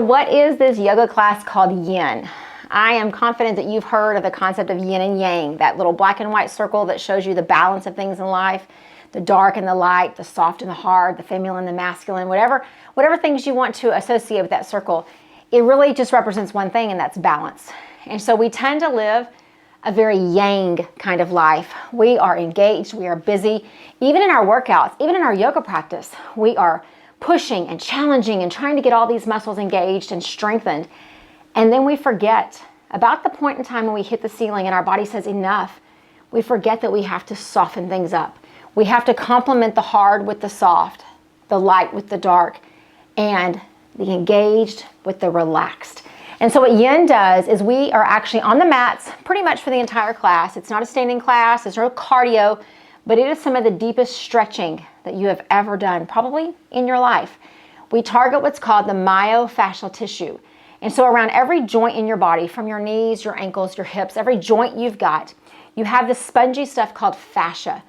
what is this yoga class called Yin? I am confident that you've heard of the concept of yin and yang, that little black and white circle that shows you the balance of things in life, the dark and the light, the soft and the hard, the feminine and the masculine, whatever things you want to associate with that circle. It really just represents one thing, and that's balance. And so we tend to live a very yang kind of life. We are engaged, we are busy. Even in our workouts, even in our yoga practice, we are pushing and challenging and trying to get all these muscles engaged and strengthened. And then we forget about the point in time when we hit the ceiling and our body says enough. We forget that we have to soften things up. We have to complement the hard with the soft, the light with the dark, and the engaged with the relaxed. And so what Yin does is we are actually on the mats pretty much for the entire class. It's not a standing class, it's no cardio, but it is some of the deepest stretching that you have ever done, probably in your life. We target what's called the myofascial tissue. And so around every joint in your body, from your knees, your ankles, your hips, every joint you've got, you have this spongy stuff called fascia.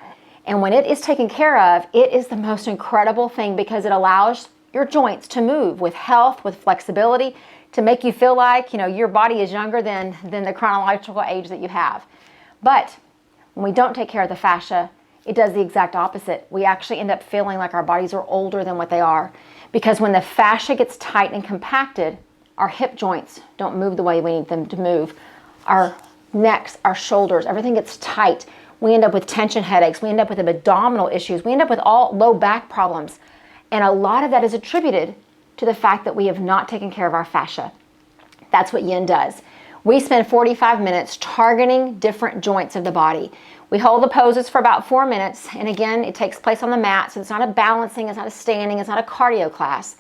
And when it is taken care of, it is the most incredible thing because it allows your joints to move with health, with flexibility, to make you feel like, your body is younger than the chronological age that you have. But when we don't take care of the fascia, it does the exact opposite. We actually end up feeling like our bodies are older than what they are. Because when the fascia gets tight and compacted, our hip joints don't move the way we need them to move. Our necks, our shoulders, everything gets tight. We end up with tension headaches. We end up with abdominal issues. We end up with all low back problems. And a lot of that is attributed to the fact that we have not taken care of our fascia. That's what Yin does. We spend 45 minutes targeting different joints of the body. We hold the poses for about 4 minutes. And again, it takes place on the mat. So it's not a balancing, it's not a standing, it's not a cardio class.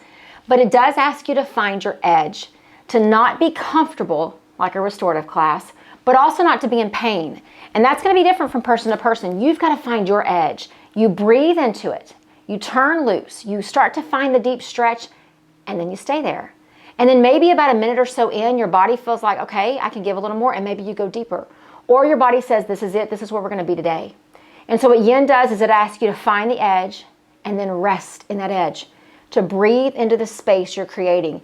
But it does ask you to find your edge, to not be comfortable like a restorative class, but also not to be in pain. And that's going to be different from person to person. You've got to find your edge. You breathe into it. You turn loose. You start to find the deep stretch, and then you stay there. And then maybe about a minute or so in, your body feels like, okay, I can give a little more, and maybe you go deeper. Or your body says, this is it. This is where we're going to be today. And so what Yin does is it asks you to find the edge and then rest in that edge, to breathe into the space you're creating.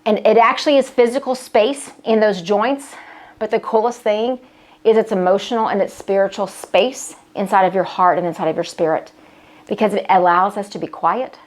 And it actually is physical space in those joints, but the coolest thing is it's emotional and it's spiritual space inside of your heart and inside of your spirit, because it allows us to be quiet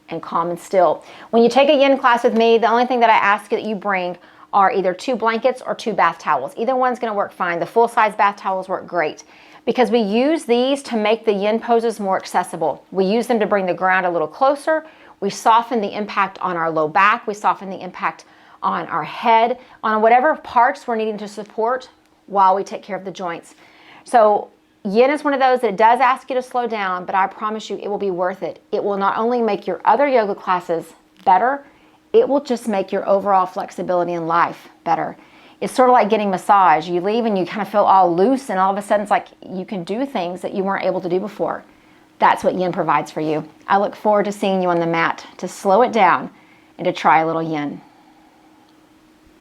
and calm and still. When you take a Yin class with me, the only thing that I ask that you bring are either 2 blankets or 2 bath towels. Either one's going to work fine. The full-size bath towels work great because we use these to make the Yin poses more accessible. We use them to bring the ground a little closer. We soften the impact on our low back. We soften the impact on our head, on whatever parts we're needing to support while we take care of the joints. So Yin is one of those that does ask you to slow down, but I promise you it will be worth it. It will not only make your other yoga classes better, it will just make your overall flexibility in life better. It's sort of like getting massage. You leave and you kind of feel all loose, and all of a sudden it's like you can do things that you weren't able to do before. That's what Yin provides for you. I look forward to seeing you on the mat to slow it down and to try a little Yin.